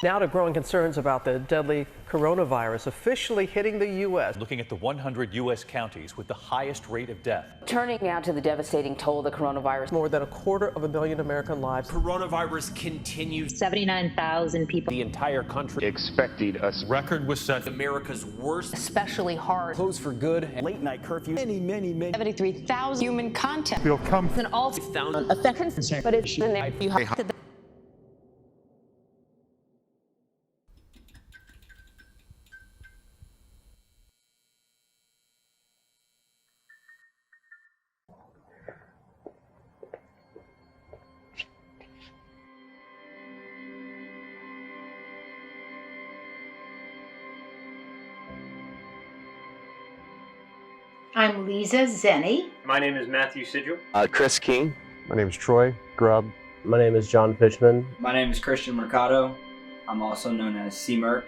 Now to growing concerns about the deadly coronavirus officially hitting the U.S. Looking at the 100 U.S. counties with the highest rate of death. Turning now to the devastating toll the coronavirus. More than 250,000 American lives. Coronavirus continues. 79,000 people. The entire country expecting a record was set. America's worst. Especially hard. Closed for good. Late night curfew. Many. 73,000 human contact. Will come. And all found affections. But it's in there. You have to. I'm Lisa Zenny. My name is Matthew Sigil. Chris King. My name is Troy Grubb. My name is John Fitchman. My name is Christian Mercado. I'm also known as C-Merc.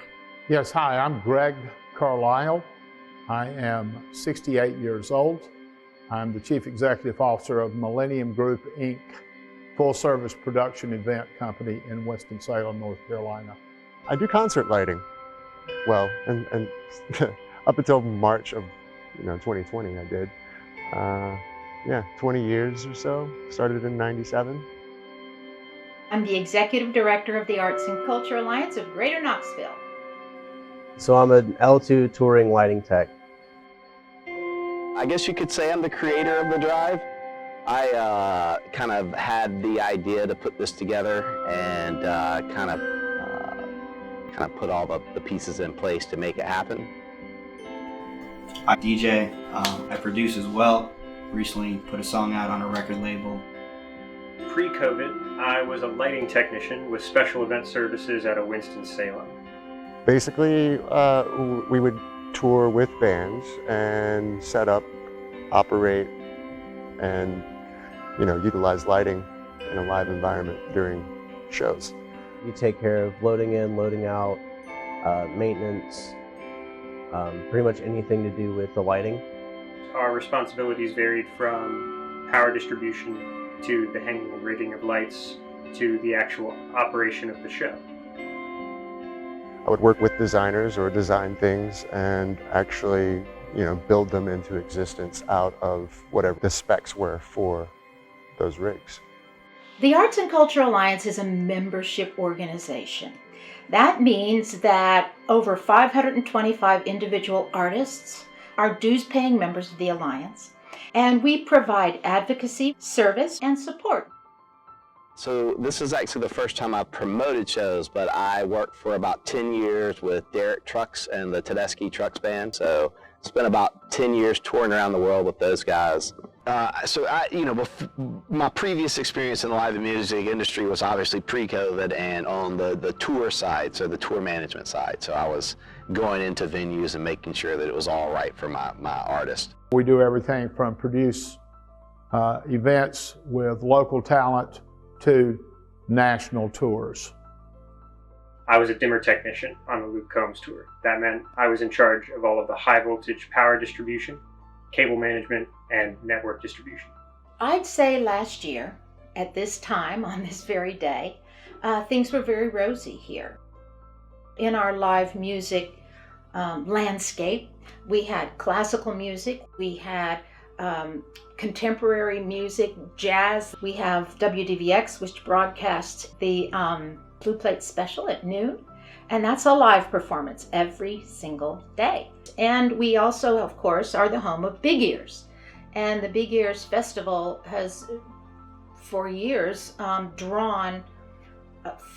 Yes, hi, I'm Greg Carlisle. I am 68 years old. I'm the Chief Executive Officer of Millennium Group, Inc., full-service production event company in Winston-Salem, North Carolina. I do concert lighting. Well, and up until March of 2020 I did. 20 years or so. Started in '97. I'm the Executive Director of the Arts and Culture Alliance of Greater Knoxville. So I'm an L2 touring lighting tech. I guess you could say I'm the creator of the drive. I kind of had the idea to put this together and kind of put all the pieces in place to make it happen. I DJ, I produce as well. Recently put a song out on a record label. Pre-COVID, I was a lighting technician with special event services out of Winston-Salem. Basically, we would tour with bands and set up, operate, and utilize lighting in a live environment during shows. You take care of loading in, loading out, maintenance, pretty much anything to do with the lighting. Our responsibilities varied from power distribution to the hanging and rigging of lights to the actual operation of the show. I would work with designers or design things and actually, build them into existence out of whatever the specs were for those rigs. The Arts and Culture Alliance is a membership organization. That means that over 525 individual artists are dues-paying members of the Alliance, and we provide advocacy, service, and support. So this is actually the first time I've promoted shows, but I worked for about 10 years with Derek Trucks and the Tedeschi Trucks Band. So spent about 10 years touring around the world with those guys. My previous experience in the live music industry was obviously pre-COVID and on the tour side, so the tour management side. So I was going into venues and making sure that it was all right for my artist. We do everything from produce events with local talent to national tours. I was a dimmer technician on the Luke Combs tour. That meant I was in charge of all of the high voltage power distribution, cable management, and network distribution. I'd say last year, at this time, on this very day, things were very rosy here. In our live music landscape, we had classical music, we had contemporary music, jazz. We have WDVX, which broadcasts the Blue Plate Special at noon, and that's a live performance every single day. And we also, of course, are the home of Big Ears. And the Big Ears Festival has, for years, drawn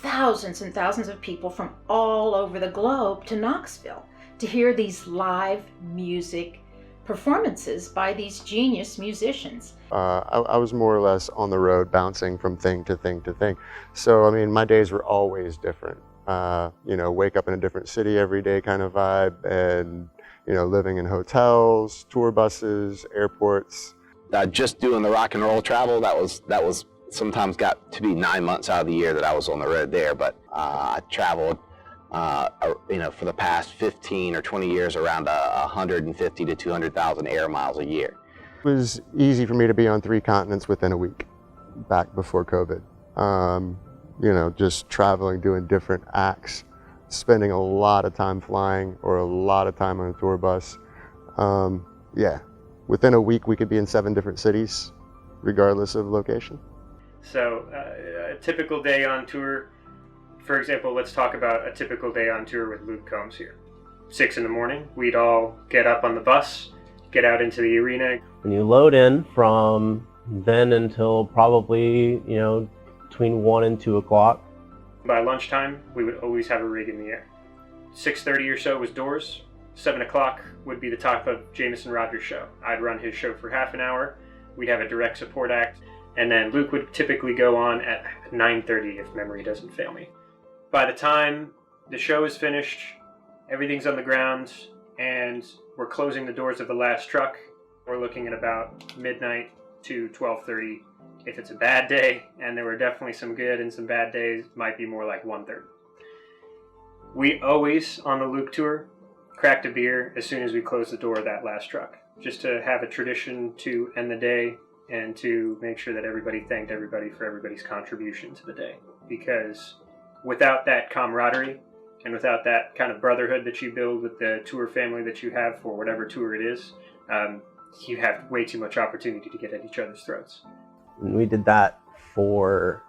thousands and thousands of people from all over the globe to Knoxville to hear these live music performances by these genius musicians. I was more or less on the road, bouncing from thing to thing to thing. So, my days were always different. Wake up in a different city every day kind of vibe, and, living in hotels, tour buses, airports. Just doing the rock and roll travel, that was sometimes got to be 9 months out of the year that I was on the road there, but I traveled for the past 15 or 20 years around 150 to 200,000 air miles a year. It was easy for me to be on 3 continents within a week back before COVID. you know, just traveling, doing different acts, spending a lot of time flying or a lot of time on a tour bus. Yeah, within a week we could be in 7 different cities, regardless of location. So a typical day on tour, for example, let's talk about a typical day on tour with Luke Combs here. 6 in the morning, we'd all get up on the bus, get out into the arena. When you load in from then until probably, you know, between 1 and 2 o'clock. By lunchtime, we would always have a rig in the air. 6:30 or so was doors. 7 o'clock would be the top of Jameson Rogers' show. I'd run his show for half an hour. We'd have a direct support act. And then Luke would typically go on at 9:30 if memory doesn't fail me. By the time the show is finished, everything's on the ground, and we're closing the doors of the last truck. We're looking at about midnight to 12:30. If it's a bad day, and there were definitely some good and some bad days, might be more like 1:30. We always, on the Luke tour, cracked a beer as soon as we closed the door of that last truck, just to have a tradition to end the day and to make sure that everybody thanked everybody for everybody's contribution to the day. Because without that camaraderie and without that kind of brotherhood that you build with the tour family that you have for whatever tour it is, you have way too much opportunity to get at each other's throats. We did that for,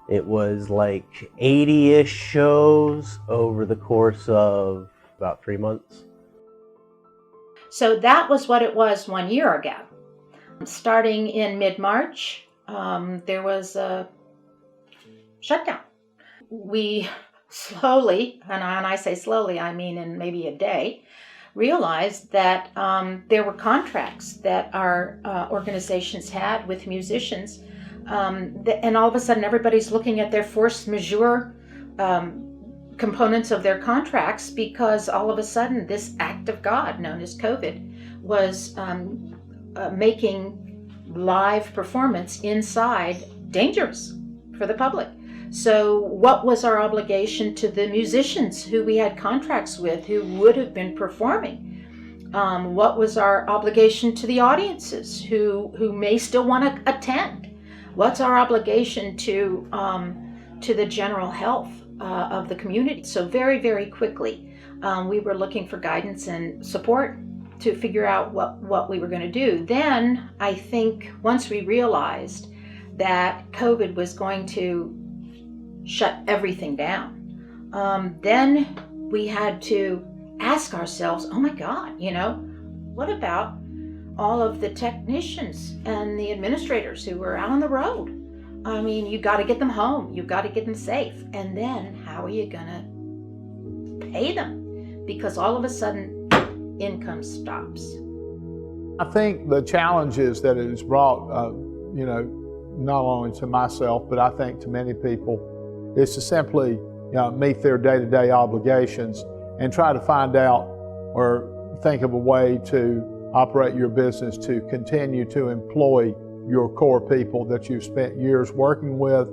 it was like 80-ish shows over the course of about 3 months. So that was what it was 1 year ago. Starting in mid-March, there was a shutdown. We slowly, and I say slowly, I mean in maybe a day, realized that there were contracts that our organizations had with musicians, and all of a sudden everybody's looking at their force majeure components of their contracts, because all of a sudden this act of God known as COVID was making live performance inside dangerous for the public. So what was our obligation to the musicians who we had contracts with, who would have been performing? What was our obligation to the audiences who may still want to attend? What's our obligation to the general health of the community? So very, very quickly, we were looking for guidance and support to figure out what we were going to do. Then I think once we realized that COVID was going to shut everything down, then we had to ask ourselves, oh my God, you know, what about all of the technicians and the administrators who were out on the road? I mean, you got to get them home, you got to get them safe, and then how are you going to pay them? Because all of a sudden income stops. I think the challenges that it has brought, you know, not only to myself, but I think to many people, is to simply meet their day-to-day obligations and try to find out or think of a way to operate your business to continue to employ your core people that you've spent years working with.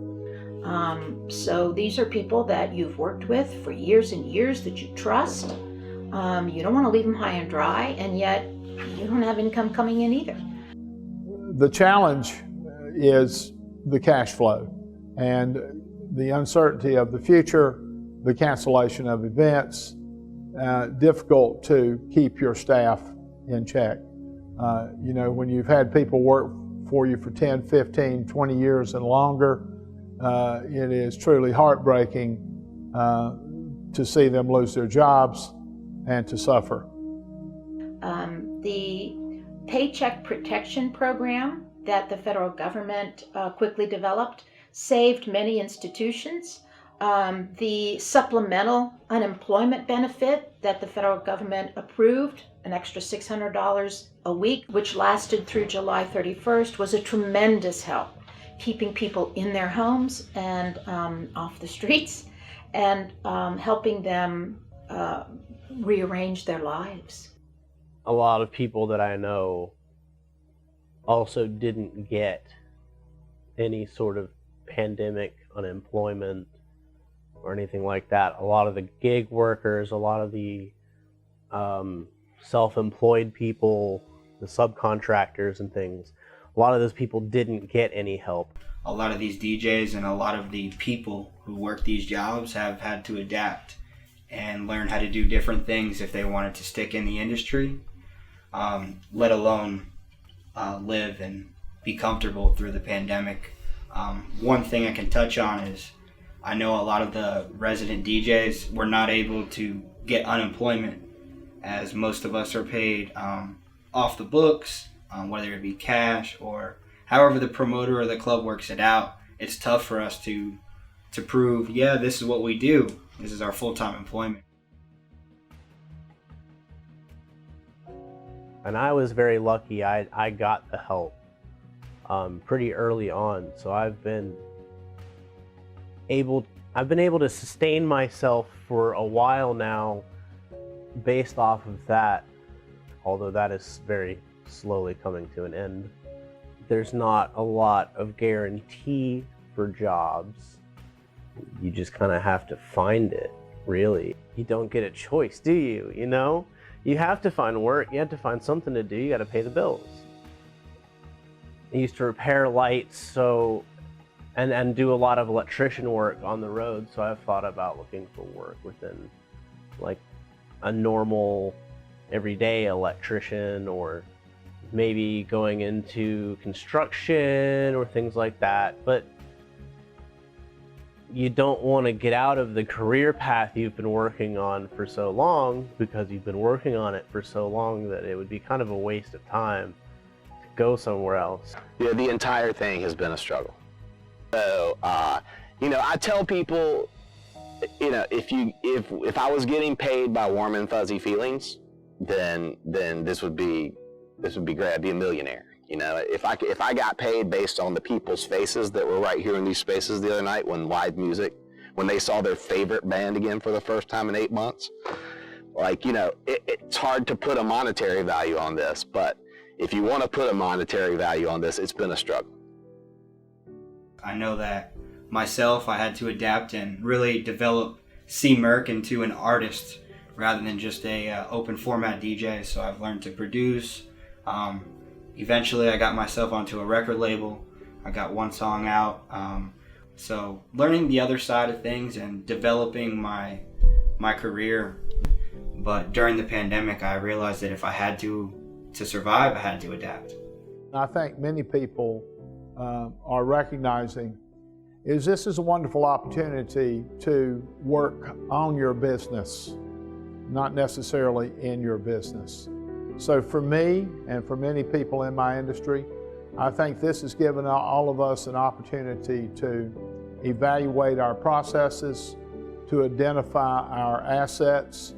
So these are people that you've worked with for years and years that you trust. You don't want to leave them high and dry, and yet you don't have income coming in either. The challenge is the cash flow and the uncertainty of the future, the cancellation of events, difficult to keep your staff in check. You know, when you've had people work for you for 10, 15, 20 years and longer, it is truly heartbreaking to see them lose their jobs and to suffer. The Paycheck Protection Program that the federal government quickly developed saved many institutions. The supplemental unemployment benefit that the federal government approved, an extra $600 a week, which lasted through July 31st, was a tremendous help, keeping people in their homes and off the streets, and helping them rearrange their lives. A lot of people that I know also didn't get any sort of pandemic unemployment or anything like that. A lot of the gig workers, a lot of the self-employed people, the subcontractors and things, a lot of those people didn't get any help. A lot of these DJs and a lot of the people who work these jobs have had to adapt and learn how to do different things if they wanted to stick in the industry, let alone live and be comfortable through the pandemic. One thing I can touch on is I know a lot of the resident DJs were not able to get unemployment, as most of us are paid off the books, whether it be cash or however the promoter or the club works it out. It's tough for us to prove, yeah, this is what we do. This is our full-time employment. And I was very lucky. I got the help pretty early on, so I've been able to sustain myself for a while now based off of that, although that is very slowly coming to an end. There's not a lot of guarantee for jobs. You just kind of have to find it, really. You don't get a choice, do you? You know? You have to find work, you have to find something to do, you got to pay the bills. I used to repair lights, and do a lot of electrician work on the road, so I've thought about looking for work within like a normal everyday electrician, or maybe going into construction or things like that. But you don't want to get out of the career path you've been working on for so long, because you've been working on it for so long that it would be kind of a waste of time to go somewhere else. Yeah, the entire thing has been a struggle. So, you know, I tell people, you know, if I was getting paid by warm and fuzzy feelings, then this would be great. I'd be a millionaire. You know, if I got paid based on the people's faces that were right here in these spaces the other night when live music, when they saw their favorite band again for the first time in 8 months, like, you know, it's hard to put a monetary value on this, but if you want to put a monetary value on this, it's been a struggle. I know that myself, I had to adapt and really develop C. Merck into an artist rather than just a open format DJ. So I've learned to produce. Eventually I got myself onto a record label. I got one song out. So learning the other side of things and developing my career. But during the pandemic, I realized that if I had to survive, I had to adapt. I think many people are recognizing this is a wonderful opportunity to work on your business, not necessarily in your business. So for me and for many people in my industry, I think this has given all of us an opportunity to evaluate our processes, to identify our assets,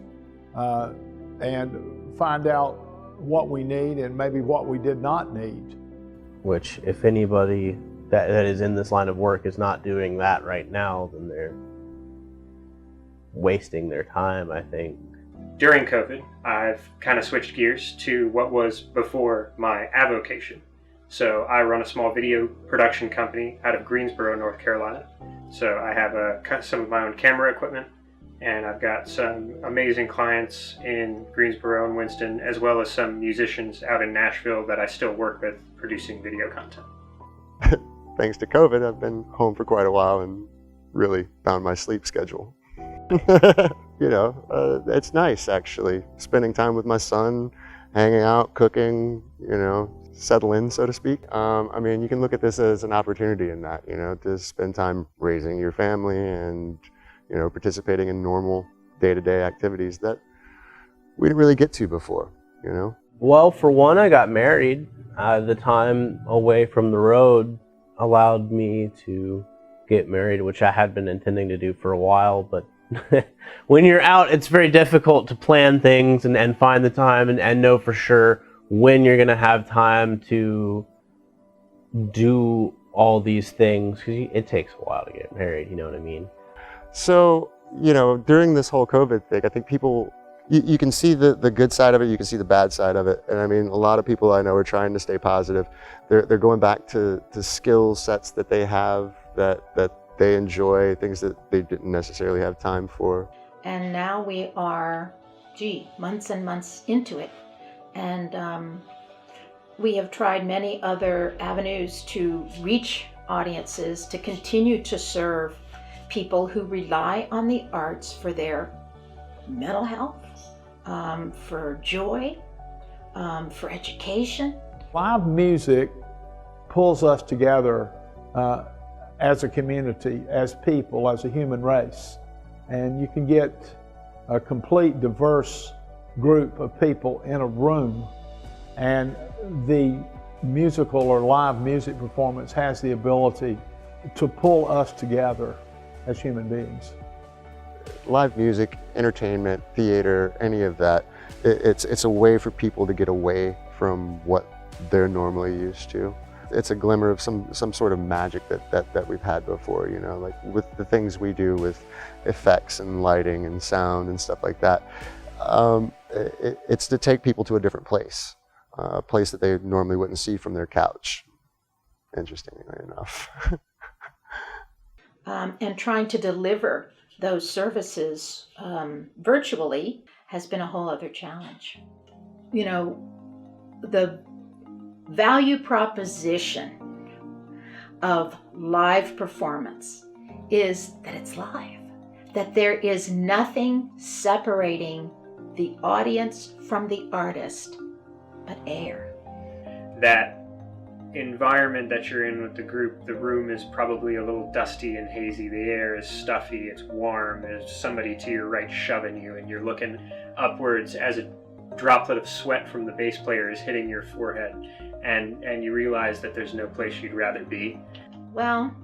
and find out what we need and maybe what we did not need. Which, if anybody that is in this line of work is not doing that right now, then they're wasting their time, I think. During COVID, I've kind of switched gears to what was before my avocation. So I run a small video production company out of Greensboro, North Carolina. So I have some of my own camera equipment, and I've got some amazing clients in Greensboro and Winston, as well as some musicians out in Nashville that I still work with producing video content. Thanks to COVID, I've been home for quite a while and really found my sleep schedule. You know, it's nice actually, spending time with my son, hanging out, cooking, you know, settle in, so to speak. I mean, you can look at this as an opportunity in that, you know, to spend time raising your family and, you know, participating in normal day-to-day activities that we didn't really get to before, you know? Well, for one, I got married. The time away from the road allowed me to get married, which I had been intending to do for a while, but when you're out, it's very difficult to plan things and find the time and know for sure when you're going to have time to do all these things, because it takes a while to get married, you know what I mean? So, you know, during this whole COVID thing, I think people, you can see the good side of it, you can see the bad side of it. And I mean, a lot of people I know are trying to stay positive. They're going back to skill sets that they have, that they enjoy, things that they didn't necessarily have time for. And now we are, months and months into it. And We have tried many other avenues to reach audiences, to continue to serve people who rely on the arts for their mental health, for joy, for education. Live music pulls us together as a community, as people, as a human race. And you can get a complete diverse group of people in a room, and the musical or live music performance has the ability to pull us together as human beings. Live music, entertainment, theater, any of that, it's a way for people to get away from what they're normally used to. It's a glimmer of some sort of magic that we've had before, you know, like with the things we do with effects and lighting and sound and stuff like that. It's to take people to a different place, a place that they normally wouldn't see from their couch, interestingly enough. And trying to deliver those services virtually has been a whole other challenge. You know, the value proposition of live performance is that it's live, that there is nothing separating the audience from the artist but air. That environment that you're in with the group, the room is probably a little dusty and hazy, the air is stuffy, it's warm, there's somebody to your right shoving you, and you're looking upwards as a droplet of sweat from the bass player is hitting your forehead, and you realize that there's no place you'd rather be. Well,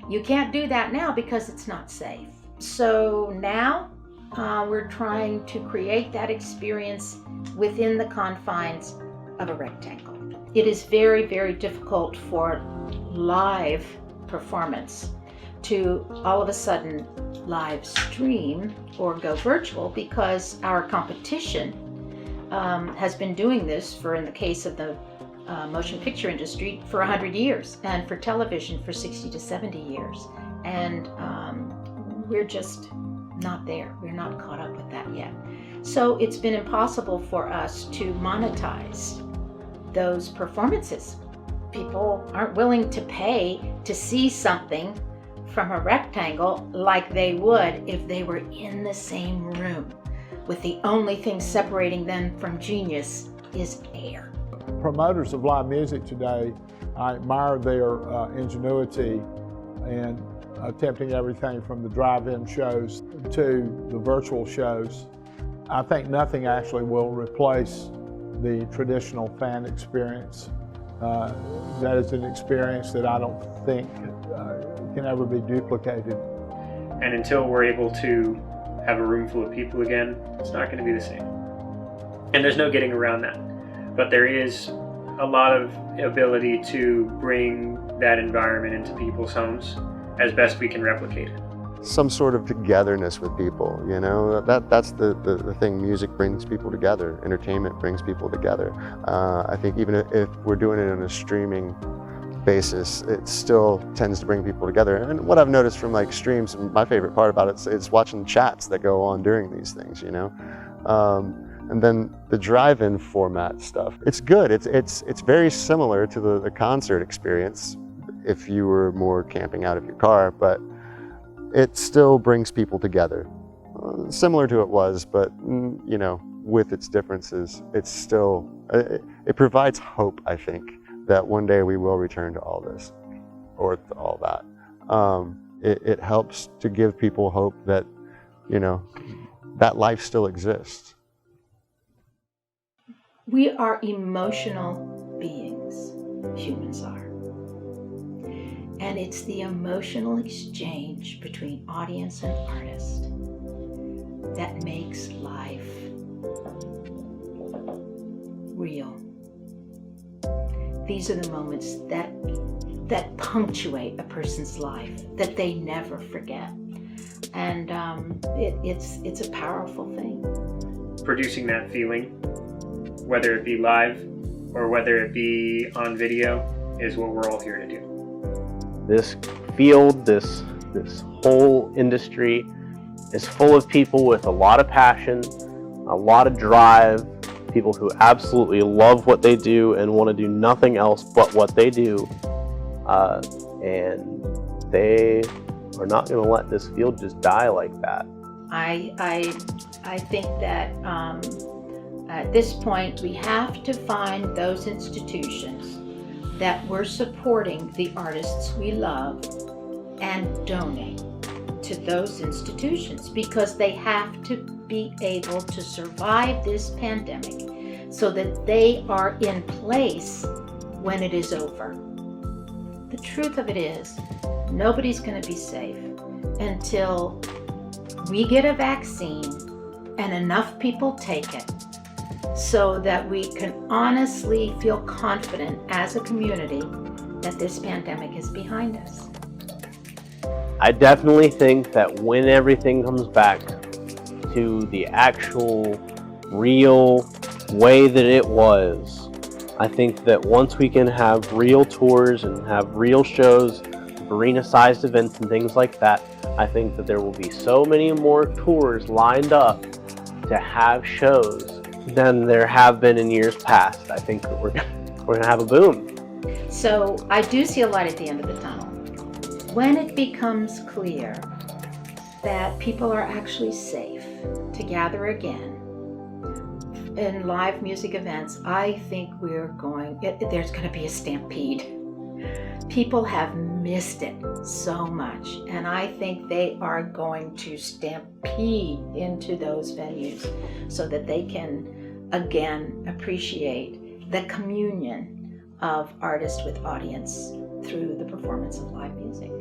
you can't do that now because it's not safe. So now we're trying to create that experience within the confines of a rectangle. It is very, very difficult for live performance to all of a sudden live stream or go virtual, because our competition has been doing this for, in the case of the motion picture industry, for 100 years, and for television for 60 to 70 years. And we're just not there. We're not caught up with that yet. So it's been impossible for us to monetize those performances. People aren't willing to pay to see something from a rectangle like they would if they were in the same room, with the only thing separating them from genius is air. Promoters of live music today, I admire their ingenuity in attempting everything from the drive-in shows to the virtual shows. I think nothing actually will replace the traditional fan experience. That is an experience that I don't think can ever be duplicated. And until we're able to have a room full of people again, it's not going to be the same. And there's no getting around that. But there is a lot of ability to bring that environment into people's homes as best we can replicate it. Some sort of togetherness with people, you know, that's the thing. Music brings people together, entertainment brings people together. I think even if we're doing it on a streaming basis, it still tends to bring people together. And what I've noticed from like streams, and my favorite part about it is watching chats that go on during these things, you know. And then the drive-in format stuff, it's good. It's very similar to the concert experience if you were more camping out of your car, but it still brings people together. Similar to it was, but you know, with its differences, it's still, it provides hope, I think, that one day we will return to all this, or to all that. It helps to give people hope that, you know, that life still exists. We are emotional beings, humans are. And it's the emotional exchange between audience and artist that makes life real. These are the moments that punctuate a person's life, that they never forget. And it's a powerful thing. Producing that feeling, whether it be live or whether it be on video, is what we're all here to do. This field, this whole industry is full of people with a lot of passion, a lot of drive, people who absolutely love what they do and want to do nothing else but what they do, and they are not going to let this field just die like that. I think that at this point we have to find those institutions that we're supporting the artists we love and donate to those institutions, because they have to be able to survive this pandemic so that they are in place when it is over. The truth of it is, nobody's going to be safe until we get a vaccine and enough people take it so that we can honestly feel confident as a community that this pandemic is behind us. I definitely think that when everything comes back to the actual real way that it was, I think that once we can have real tours and have real shows, arena-sized events and things like that, I think that there will be so many more tours lined up to have shows than there have been in years past. I think that we're going to have a boom. So I do see a light at the end of the tunnel. When it becomes clear that people are actually safe to gather again in live music events, I think there's going to be a stampede. People have missed it so much, and I think they are going to stampede into those venues so that they can again appreciate the communion of artist with audience through the performance of live music.